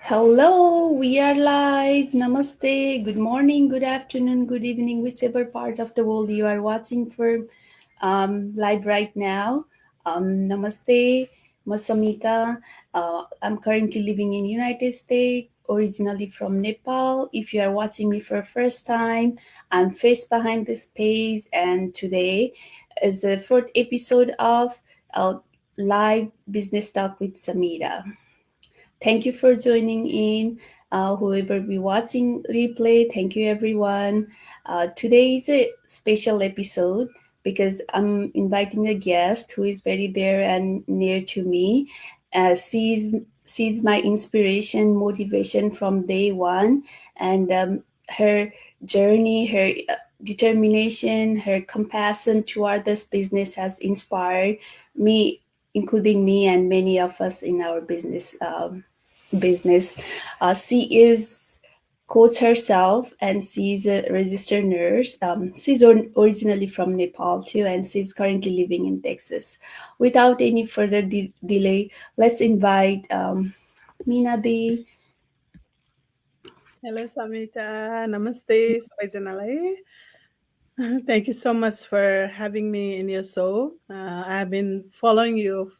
Hello, we are live. Namaste. Good morning, good afternoon, good evening, whichever part of the world you are watching for live right now. Namaste, Masamita. I'm currently living in United States, originally from Nepal. If you are watching me for first time, I'm face behind this page, and today is the fourth episode of live business talk with Samira. Thank you for joining in. Whoever be watching replay, thank you everyone. Today is a special episode because I'm inviting a guest who is very dear and near to me. She's my inspiration, motivation from day one, and her journey, her determination, her compassion toward this business has inspired me, including me and many of us in our business. She is coach herself and she's a registered nurse. She's originally from Nepal too, and she's currently living in Texas. Without any further delay, let's invite Meena Dee. Hello, Samita. Namaste, Soijanalai. Thank you so much for having me in your show. I have been following you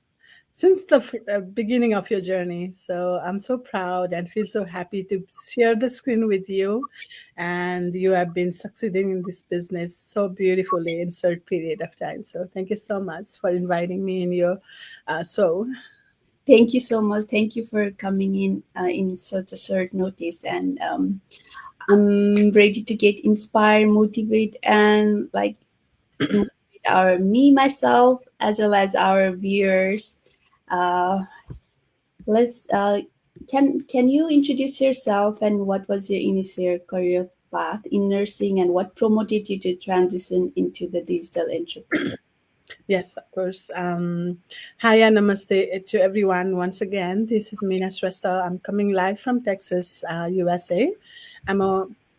since the beginning of your journey. So I'm so proud and feel so happy to share the screen with you. And you have been succeeding in this business so beautifully in short period of time. So thank you so much for inviting me in your show. Thank you so much. Thank you for coming in such a short notice, and I'm ready to get inspired, motivate, and like our me myself as well as our viewers. Uh, let's can you introduce yourself and what was your initial career path in nursing and what promoted you to transition into the digital entrepreneur? Yes, of course. Hi and namaste to everyone once again. This is Meena Shrestha. I'm coming live from Texas, USA. I'm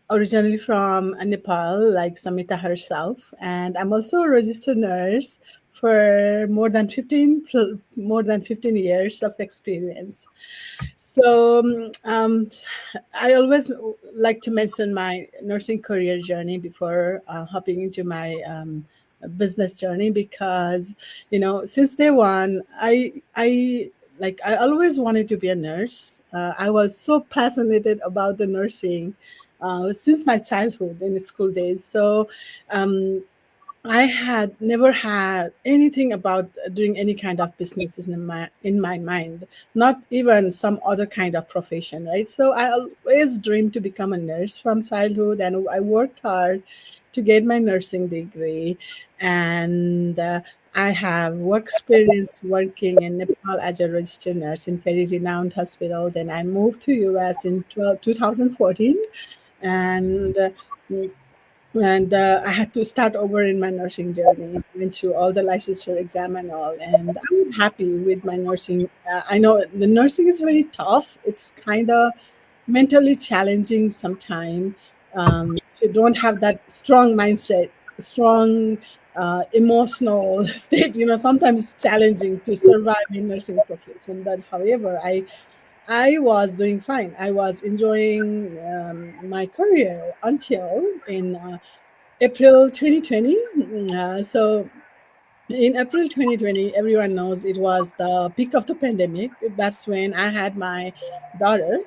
originally from Nepal, like Samita herself, and I'm also a registered nurse for more than 15 years of experience. So I always like to mention my nursing career journey before hopping into my business journey because since day one I always wanted to be a nurse. I was so passionate about the nursing since my childhood in the school days. So um, I had never had anything about doing any kind of businesses in my mind, not even some other kind of profession, right? So I always dreamed to become a nurse from childhood, and I worked hard to get my nursing degree. And I have work experience working in Nepal as a registered nurse in very renowned hospital. Then I moved to US in 2014, and I had to start over in my nursing journey. Went through all the licensure exam and all, and I was happy with my nursing. I know the nursing is very tough. It's kind of mentally challenging sometimes. If you don't have that strong mindset, strong emotional state, sometimes it's challenging to survive in nursing profession. But however, I was doing fine. I was enjoying my career until in April 2020. So in April 2020, everyone knows it was the peak of the pandemic. That's when I had my daughter,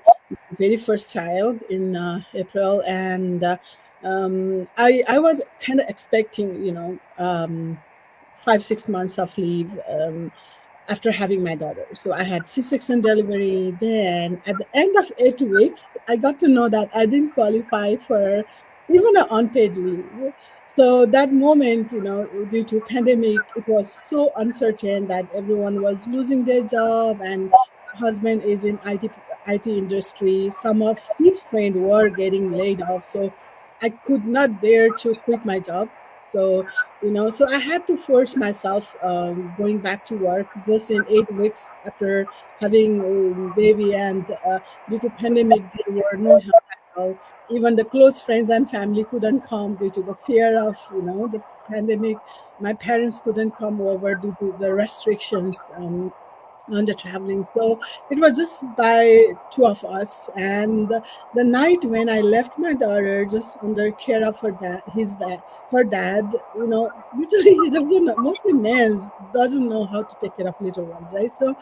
very first child in April, and I was kind of expecting, 5 6 months of leave. After having my daughter. So I had C-section delivery. Then at the end of 8 weeks, I got to know that I didn't qualify for even an unpaid leave. So that moment, due to pandemic, it was so uncertain that everyone was losing their job, and my husband is in IT industry. Some of his friends were getting laid off. So I could not dare to quit my job. So so I had to force myself going back to work just in 8 weeks after having a baby. And due to pandemic, there were no help at all. Even the close friends and family couldn't come due to the fear of the pandemic. My parents couldn't come over due to the restrictions. on the traveling. So it was just by two of us. And the night when I left my daughter just under care of her dad, usually he doesn't know, mostly men doesn't know how to take care of little ones, right? So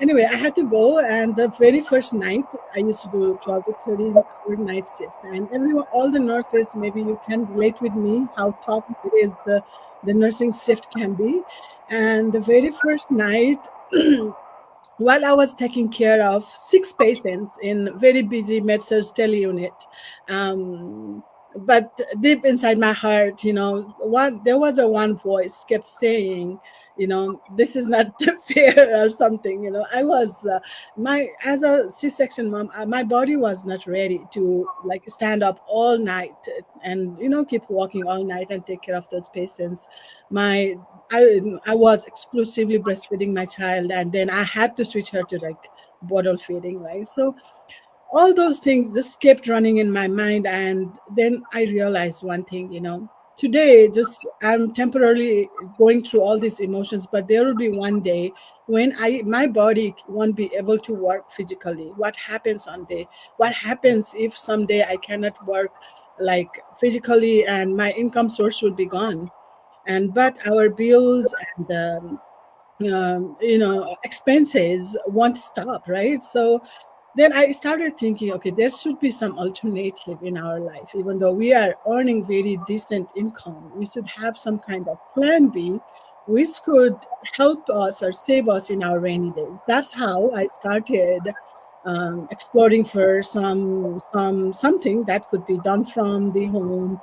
anyway, I had to go, and the very first night I used to do 12 to 13-hour night shift, and everyone, all the nurses, maybe you can relate with me how tough it is the nursing shift can be. And the very first night, while I was taking care of six patients in very busy med-surg tele unit, um, but deep inside my heart, there was a one voice kept saying, this is not fair or something. I was my as a C-section mom, my body was not ready to like stand up all night and keep walking all night and take care of those patients. My I was exclusively breastfeeding my child, and then I had to switch her to like bottle feeding, right? So all those things just kept running in my mind, and then I realized one thing. Today, just I'm temporarily going through all these emotions, but there will be one day when my body won't be able to work physically. What happens if someday I cannot work like physically, and my income source will be gone? And but our bills and expenses won't stop, right? So then I started thinking, okay, there should be some alternative in our life. Even though we are earning very decent income, we should have some kind of plan B, which could help us or save us in our rainy days. That's how I started exploring for something that could be done from the home,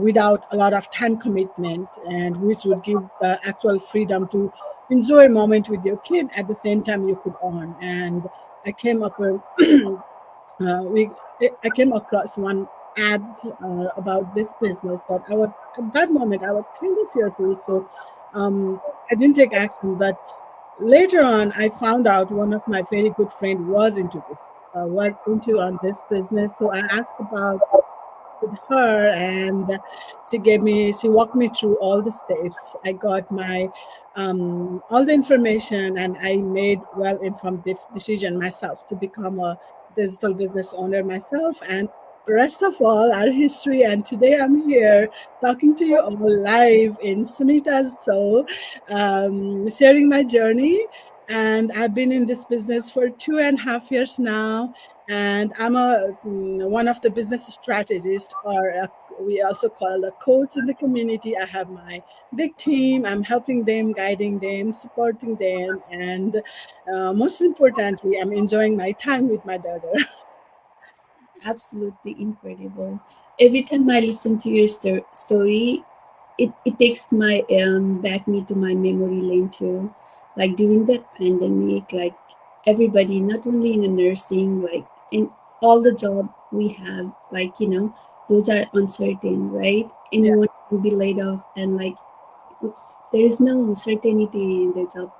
without a lot of time commitment, and which would give the actual freedom to enjoy a moment with your kid at the same time you could earn. And I came up with we I came across one ad about this business, but I was at that moment I was kind of fearful, so I didn't take action. But later on, I found out one of my very good friend was into on this business. So I asked about with her, and she walked me through all the steps. I got my all the information, and I made well informed decision myself to become a digital business owner myself. And rest of all our history, and today I'm here talking to you all live in Sunita's soul, sharing my journey. And I've been in this business for 2.5 years now, and I'm one of the business strategists, or we also call a coach in the community. I have my big team. I'm helping them, guiding them, supporting them, and most importantly, I'm enjoying my time with my daughter. Absolutely incredible. Every time I listen to your story, it takes my back me to my memory lane too. Like during that pandemic, like everybody, not only in the nursing, like in all the job we have, like those are uncertain, right? Yeah, Anyone can be laid off, and like there is no certainty in the job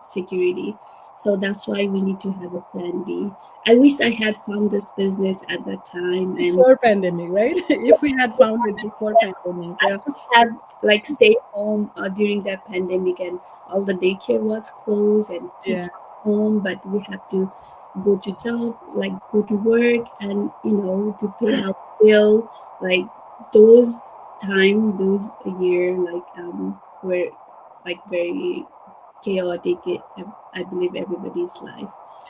security. So that's why we need to have a plan B. I wish I had found this business at that time, and before pandemic, right? If we had found it before pandemic, I yeah, just had like stay home during that pandemic, and all the daycare was closed and yeah. kids were home, but we have to go to job, like go to work, and to pay our bill. Like those those year, like were like very chaotic. I believe everybody's life.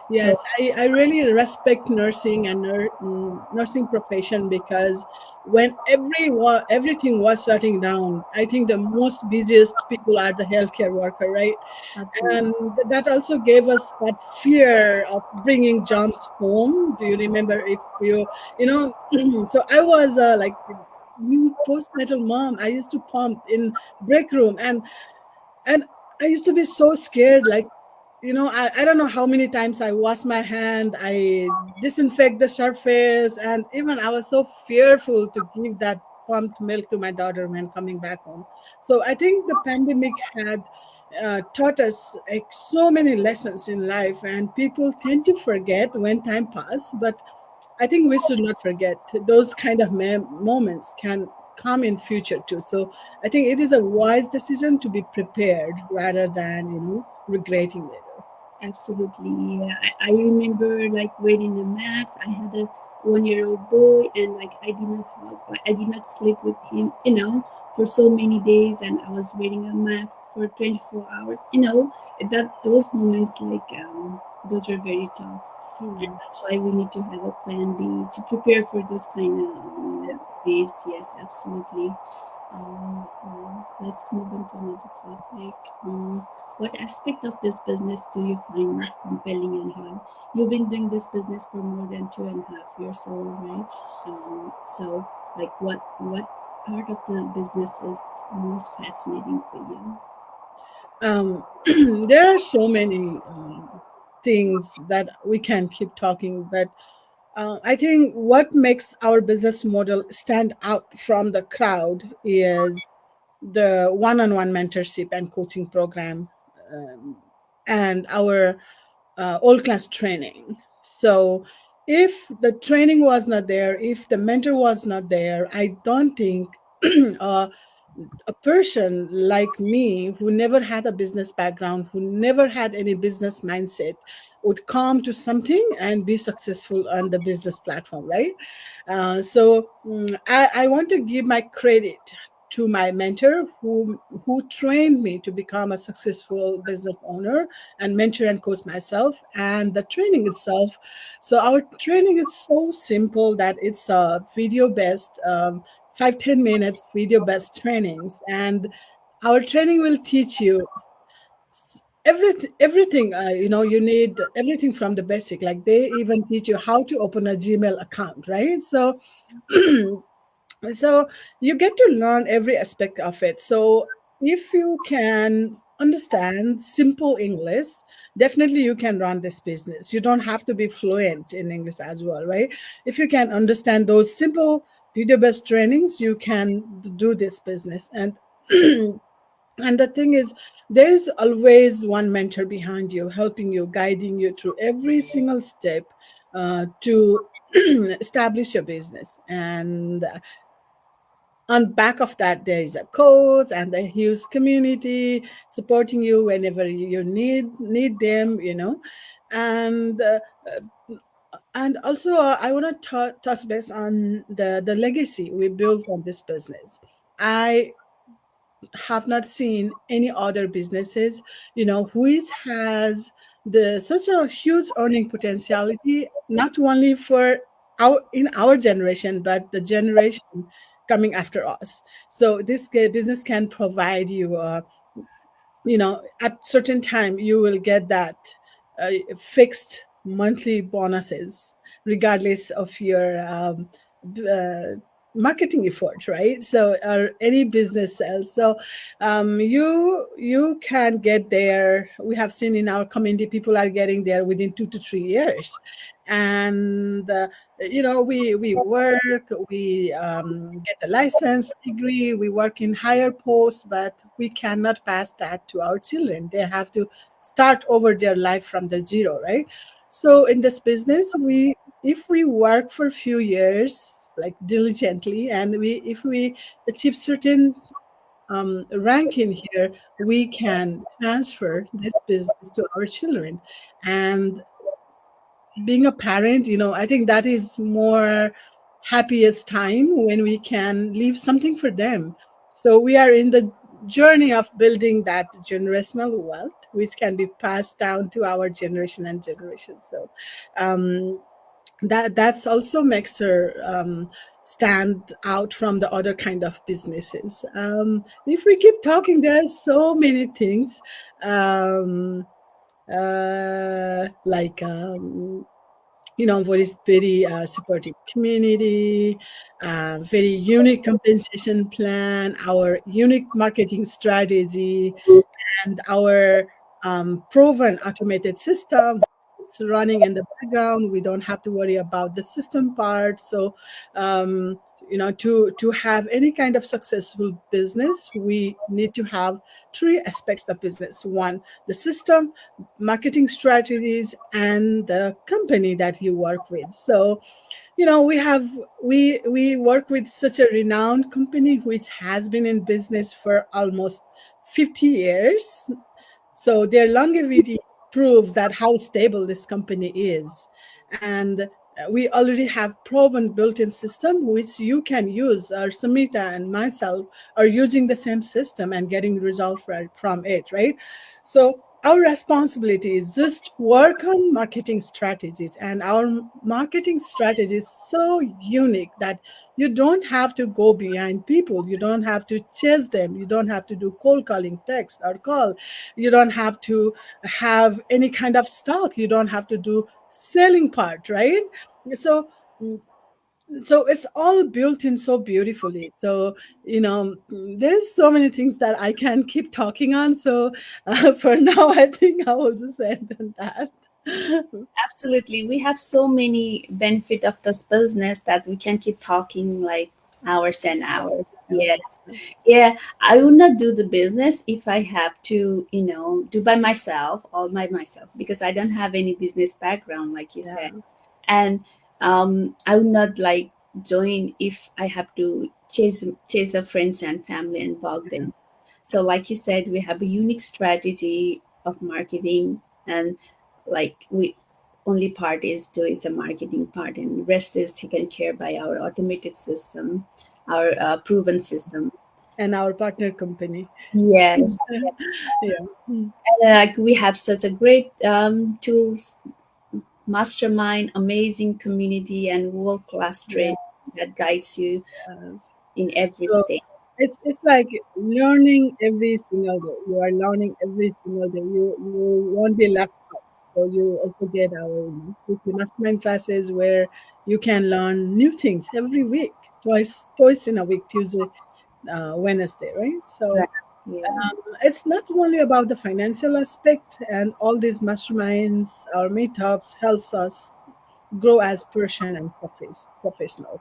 Yes, So I really respect nursing and nursing profession, because when everything was shutting down, I think the most busiest people are the healthcare worker, right? absolutely, And that also gave us that fear of bringing germs home. Do you remember? If you know, so I was like new postnatal mom. I used to pump in break room, and I used to be so scared. Like, I don't know how many times I wash my hand, I disinfect the surface, and even I was so fearful to give that pumped milk to my daughter when coming back home. So I think the pandemic had taught us like so many lessons in life, and people tend to forget when time passes. But I think we should not forget those kind of moments. Can come in future too. So I think it is a wise decision to be prepared rather than regretting later. Absolutely. Yeah. I remember like wearing a mask. I had a 1 year old boy, and like I did not hug, like I did not sleep with him, for so many days, and I was wearing a mask for 24 hours. That those moments, like, those are very tough. And Hmm. that's why we need to have a plan B to prepare for those kind of Yes. days. Yes, absolutely. Let's move on to another topic. What aspect of this business do you find most compelling and why? You've been doing this business for more than 2.5 years old, right? So, like, what part of the business is most fascinating for you? There are so many things that we can keep talking, but I think what makes our business model stand out from the crowd is the one-on-one mentorship and coaching program, um, and our all class training. So if the training was not there, if the mentor was not there, I don't think uh, a person like me who never had a business background, who never had any business mindset, would come to something and be successful on the business platform, right? I want to give my credit to my mentor who trained me to become a successful business owner and mentor and coach myself, and the training itself. So our training is so simple that it's a video based 5-10 minutes video based trainings, and our training will teach you everything. You need everything from the basic, like they even teach you how to open a Gmail account, right? So so you get to learn every aspect of it. So if you can understand simple English, definitely you can run this business. You don't have to be fluent in English as well, right? If you can understand those simple video based trainings, you can do this business. And and the thing is, there is always one mentor behind you, helping you, guiding you through every single step to establish your business. And on back of that, there is a coach and a huge community supporting you whenever you need them, and also I want to touch base on the legacy we built on this business. I have not seen any other businesses, which has the such a huge earning potentiality, not only for our generation, but the generation coming after us. So this business can provide you at certain time you will get that fixed monthly bonuses regardless of your uh, marketing effort, right? So or any business sales. So you can get there. We have seen in our community people are getting there within 2 to 3 years. And we work, we get the license degree, we work in higher posts, but we cannot pass that to our children. They have to start over their life from the zero, right? So in this business, we if we work for a few years like diligently, and we if we achieve certain rank in here, we can transfer this business to our children. And being a parent, I think that is more happiest time when we can leave something for them. So we are in the journey of building that generational wealth, which can be passed down to our generation and generation. So um, that's also makes her stand out from the other kind of businesses. If we keep talking, there are so many things. Um, like what is very supportive community, very unique compensation plan, our unique marketing strategy, and our proven automated system. It's running in the background. We don't have to worry about the system part. So to have any kind of successful business, we need to have three aspects of business: one, the system, marketing strategies, and the company that you work with. So we work with such a renowned company which has been in business for almost 50 years. So their longevity proves that how stable this company is. And we already have proven built-in system which you can use. Our Samita and myself are using the same system and getting results from it, right? So our responsibility is just work on marketing strategies, and our marketing strategy is so unique that you don't have to go behind people, you don't have to chase them, you don't have to do cold calling, text or call, you don't have to have any kind of stock, you don't have to do selling part, right? So so it's all built in so beautifully. So there's so many things that I can keep talking on. So for now I think I will just end on that. Absolutely. We have so many benefit of this business that we can keep talking like hours and hours. Yes. Yeah. I would not do the business if I have to, do by myself, all by myself, because I don't have any business background, like you said. Yeah, And I would not like join if I have to chase our friends and family and bug yeah. them. So, like you said, we have a unique strategy of marketing, and like we only part is a marketing part, and rest is taken care by our automated system, our proven system. And our partner company. Yes, Yeah. Mm. like we have such a great tools, mastermind, amazing community, and world class Yeah. training that guides you Yes. in every So stage. it's like learning every single day. You are learning every single day. You won't be left out. So you also get our weekly mastermind classes where you can learn new things every week, twice in a week, Tuesday, Wednesday, right? Right. So Yeah. it's not only about the financial aspect, and all these masterminds or meetups helps us grow as person and professional.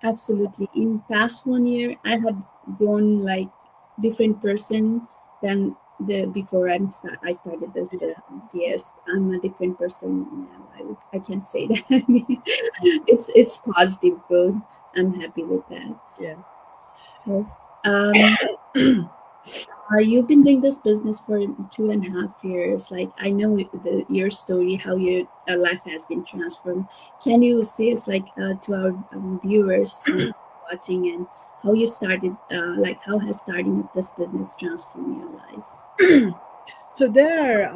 Absolutely. In past 1 year, I have grown like different person than the before I started this business. Yes, I'm a different person now. I can say that. It's positive growth. I'm happy with that. Yes. Yes. You've been doing this business for 2.5 years. Like I know your story, how your life has been transformed. Can you say us like to our viewers who are watching, and how you started, like how has starting of this business transformed your life? So there,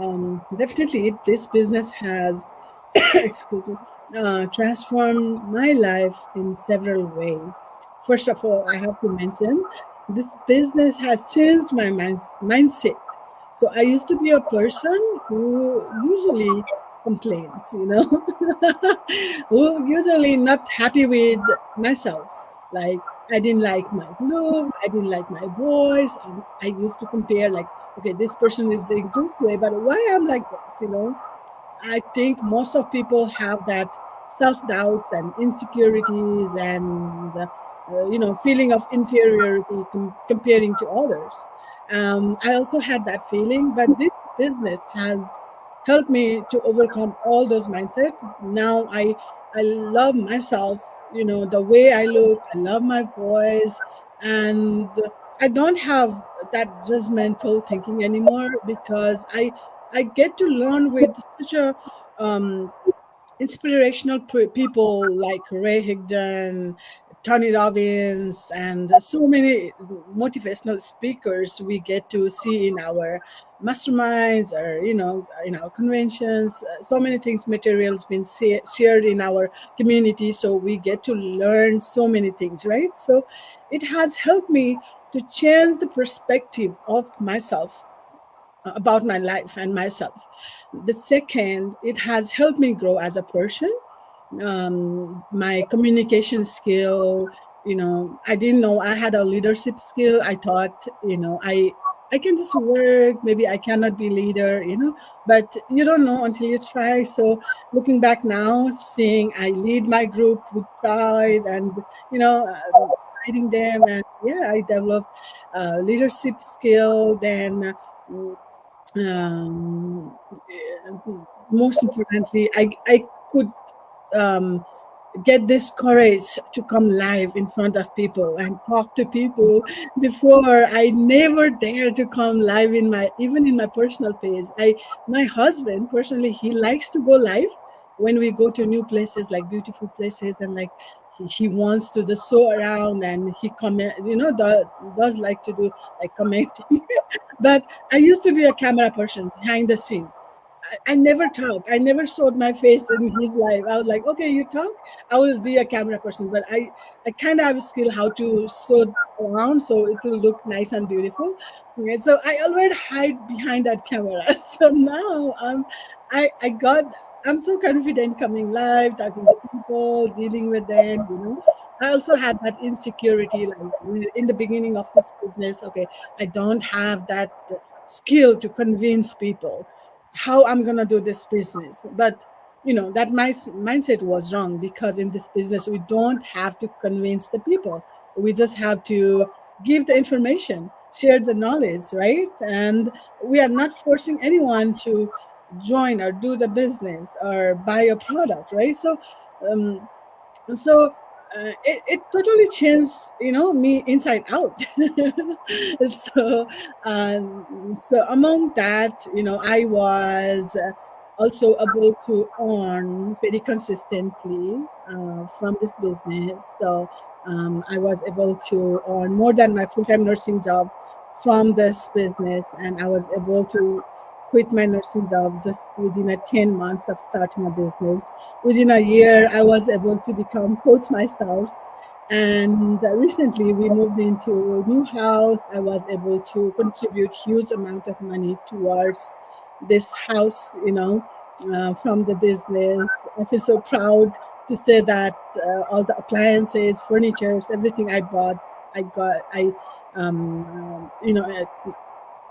definitely, this business has, excuse me, transformed my life in several ways. First of all, I have to mention this business has changed my mindset. So I used to be a person who usually complains, who usually not happy with myself. Like I didn't like my looks, I didn't like my voice, and I used to compare like, okay, this person is doing this way, but why I'm like this? I think most of people have that self doubts and insecurities and feeling of inferiority comparing to others. I also had that feeling, but this business has helped me to overcome all those mindset. Now I love myself, the way I look. I love my voice, and I don't have that judgmental thinking anymore because I get to learn with such a um, inspirational people like Ray Higdon, Tony Robbins, and so many motivational speakers we get to see in our masterminds or in our conventions. So many things, materials been shared in our community, so we get to learn so many things, right? So it has helped me to change the perspective of myself, about my life and myself. The second, it has helped me grow as a person. My communication skill, I didn't know I had a leadership skill. I thought, I can just work. Maybe I cannot be leader, but you don't know until you try. So looking back now, seeing I lead my group with pride and, guiding them. And yeah, I developed leadership skill. Then um, most importantly, I could um, get this courage to come live in front of people and talk to people. Before, I never dared to come live in my, even in my personal page. My husband personally, he likes to go live when we go to new places, like beautiful places, and like he wants to just show around, and he comment, does like to do like commenting. But I used to be a camera person behind the scene. I never talk. I never showed my face in his life. I was like, okay, you talk. I will be a camera person, but I kind of have a skill how to show around so it will look nice and beautiful. Yeah, so I always hide behind that camera. So now I got I'm so confident coming live, talking to people, dealing with them. I also had that insecurity, like in the beginning of this business. Okay, I don't have that skill to convince people how I'm gonna do this business. But that my mindset was wrong, because in this business we don't have to convince the people. We just have to give the information, share the knowledge, right? And we are not forcing anyone to join or do the business or buy a product, right? Um, it totally changed, me inside out. so among that, I was also able to earn very consistently from this business. So I was able to earn more than my full-time nursing job from this business, and I was able to quit my nursing job just within a 10 months of starting a business. Within a year, I was able to become coach myself. And recently we moved into a new house. I was able to contribute huge amount of money towards this house, from the business. I feel so proud to say that all the appliances, furnitures, everything I bought,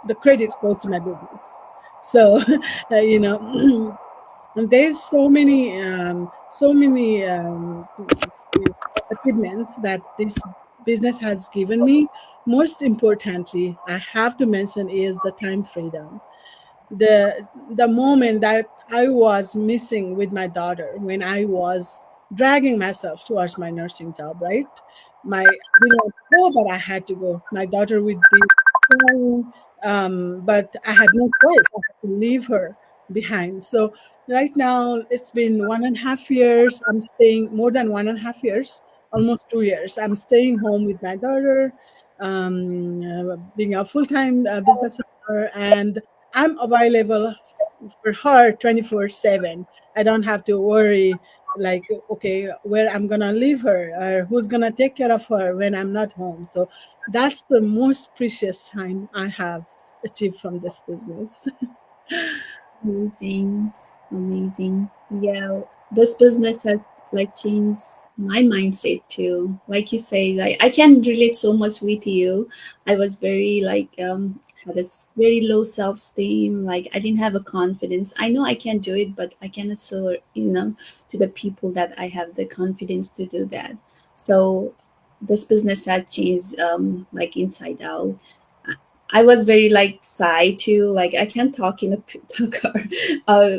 the credit goes to my business. So, and there's so many achievements that this business has given me. Most importantly, I have to mention is the time freedom. The moment that I was missing with my daughter, when I was dragging myself towards my nursing job, right? I didn't want to go, but I had to go. My daughter would be crying, but I had no choice. I had to leave her behind. So right now it's been 1.5 years. I'm staying more than 1.5 years, almost 2 years. I'm staying home with my daughter, being a full-time business owner, and I'm available for her 24/7. I don't have to worry, like, okay, where I'm gonna leave her or who's gonna take care of her when I'm not home. So that's the most precious time I have achieved from this business. Amazing, amazing. Yeah, this business has like changed my mindset too. Like you say, like I can relate so much with you. I was very like had this very low self esteem. Like I didn't have a confidence. I know I can do it, but I cannot show to the people that I have the confidence to do that. So this business has changed like inside out. I was very like shy too. Like I can't talk in a talk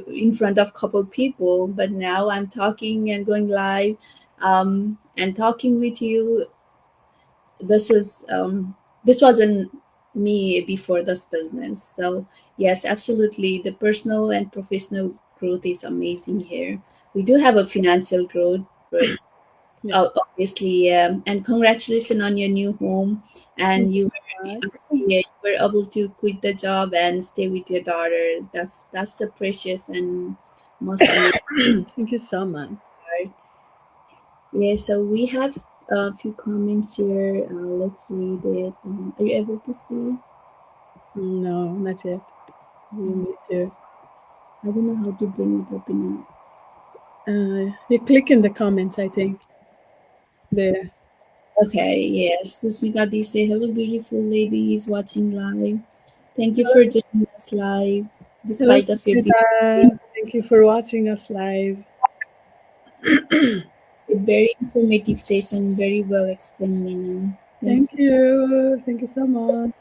in front of couple people, but now I'm talking and going live, and talking with you. This is this wasn't me before this business. So yes, absolutely, the personal and professional growth is amazing here. We do have a financial growth, but Yeah. oh, obviously, and congratulations on your new home. Thank And you you, so much. yeah, you were able to quit the job and stay with your daughter. That's the precious and most amazing Thank you so much. part. Yeah. So we have a few comments here. Let's read it. Are you able to see? No, not yet. You Um, need to. I don't know how to bring it up in. You click in the comments, I think. There. Okay. Yes. Susmita, they say hello, beautiful ladies watching live. Thank you for joining us live, Hello, despite of your busy schedule. Smita. Thank you for watching us live. A very informative session, very well explained, Meena. Thank Thank you. you. Thank you so much.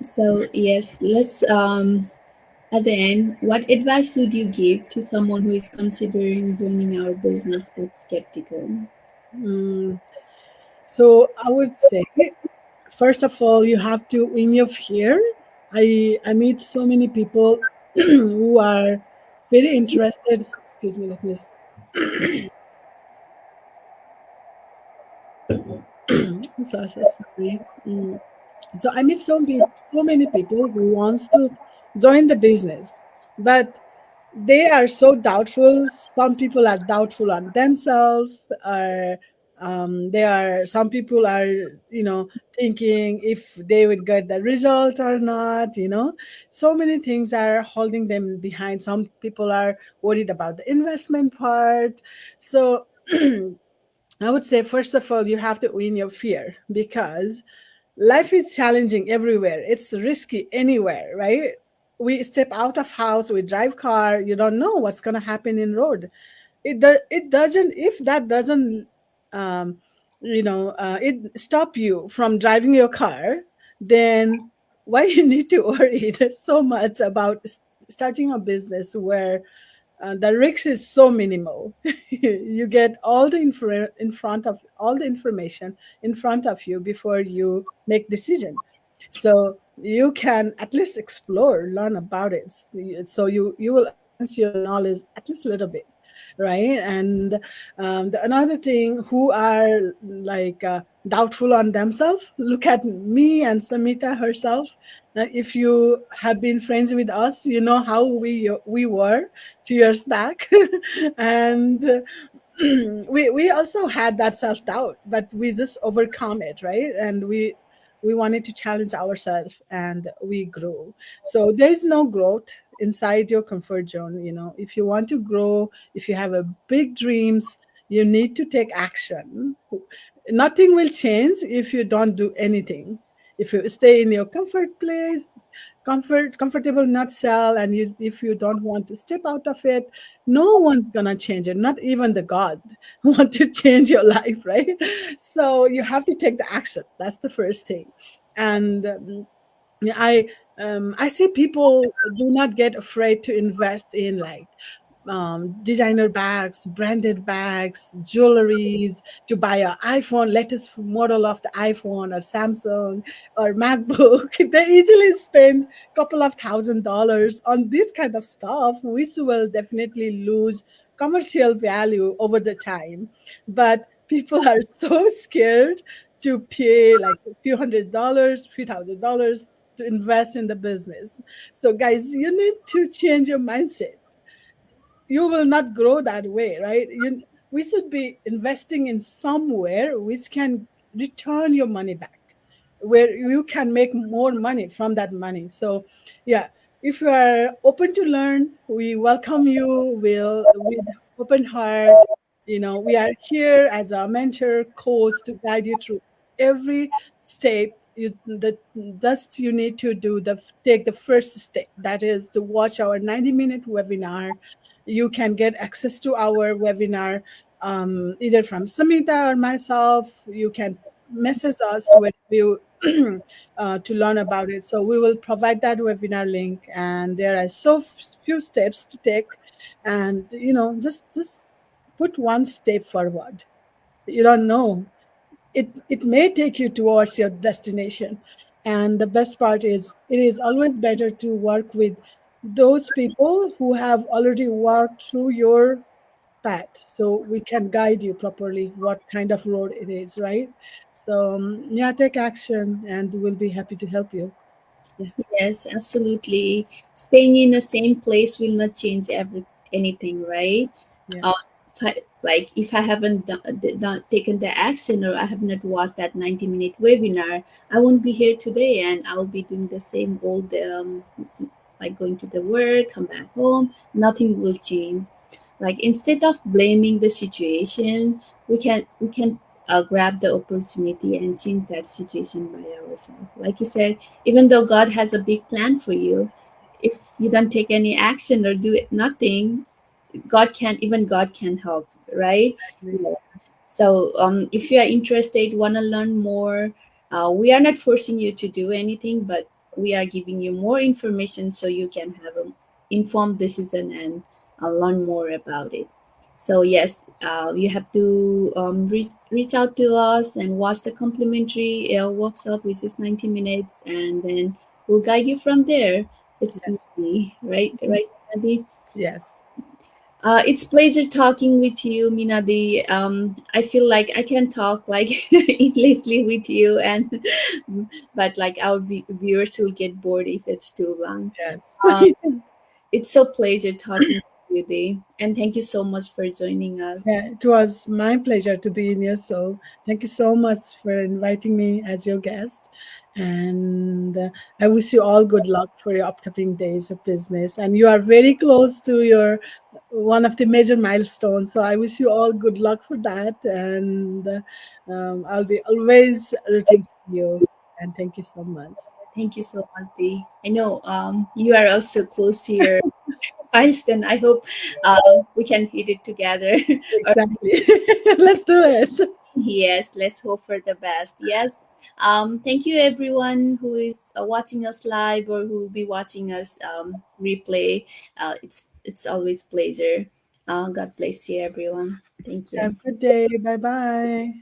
So yes, let's at the end, what advice would you give to someone who is considering joining our business but skeptical? Mm, so I would say, first of all, you have to win your fear. I meet so many people who are very interested. Excuse me, let me. I'm so sorry. So I meet so many people who wants to join the business, but they are so doubtful. Some people are doubtful on themselves. Or they are. Some people are, thinking if they would get the result or not. So many things are holding them behind. Some people are worried about the investment part. So I would say, first of all, you have to win your fear because life is challenging everywhere. It's risky anywhere, right? We step out of house, we drive car, you don't know what's going to happen in road. It doesn't, if that doesn't, um, it stop you from driving your car, then why you need to worry so much about starting a business where the risk is so minimal. You get all the in front of all the information in front of you before you make decision. So you can at least explore, learn about it. So you will enhance your knowledge at least a little bit, right? And another thing, who are like doubtful on themselves, look at me and Samita herself. If you have been friends with us, you know how we were few years back. And we also had that self-doubt, but we just overcome it, right? And we wanted to challenge ourselves and we grew. So there's no growth inside your comfort zone. If you want to grow, if you have a big dreams, you need to take action. Nothing will change if you don't do anything. If you stay in your comfort place, comfortable nutshell, and if you don't want to step out of it, no one's gonna change it, not even the god want to change your life, right? So you have to take the action. That's the first thing. And yeah, I see people do not get afraid to invest in like designer bags, branded bags, jewelries, to buy a iPhone, latest model of the iPhone or Samsung or MacBook. They easily spend couple of $1,000s on this kind of stuff, which will definitely lose commercial value over the time. But people are so scared to pay like a few $100s, $3,000 to invest in the business. So, guys, you need to change your mindset. You will not grow that way, right? We should be investing in somewhere which can return your money back, where you can make more money from that money. So, yeah, if you are open to learn, we welcome you. Will with open heart. We are here as a mentor, coach to guide you through every step. You need to take the first step. That is to watch our 90-minute webinar. You can get access to our webinar either from Samita or myself. You can message us with you to learn about it. So we will provide that webinar link, and there are few steps to take, and just put one step forward. You don't know, it may take you towards your destination. And the best part is, it is always better to work with those people who have already walked through your path, so we can guide you properly what kind of road it is, right? So yeah, take action and we'll be happy to help you. Yeah. Yes, absolutely. Staying in the same place will not change anything, right? Yeah. Uh, if I haven't taken the action, or I have not watched that 90-minute webinar, I won't be here today, and I'll be doing the same old, like going to the work, come back home, nothing will change. Like instead of blaming the situation, we can grab the opportunity and change that situation by ourselves. Like you said, even though God has a big plan for you, if you don't take any action or do nothing, God can help, right? Exactly. Yeah. So if you are interested, want to learn more, we are not forcing you to do anything, but we are giving you more information so you can have an informed decision and learn more about it. So yes, you have to reach out to us and watch the complimentary workshop, which is 90 minutes, and then we'll guide you from there. It's Yes. easy, right? Right, Nadi? Yes. It's pleasure talking with you, Minadi. I feel like I can talk like endlessly with you, and but like our viewers will get bored if it's too long. Yes. Uh, it's so pleasure talking with you, Dee, and thank you so much for joining us. Yeah, it was my pleasure to be in here. So thank you so much for inviting me as your guest. And I wish you all good luck for your upcoming days of business. And you are very close to your one of the major milestones. So I wish you all good luck for that. And I'll be always rooting for you. And thank you so much. Thank you so much, Dee. I know you are also close to your milestone. I hope we can hit it together. Exactly. Let's do it. Yes, let's hope for the best. Yes. Thank you, everyone who is watching us live or who will be watching us replay. It's always pleasure. God bless you, everyone. Thank Have you. a good day. Bye bye.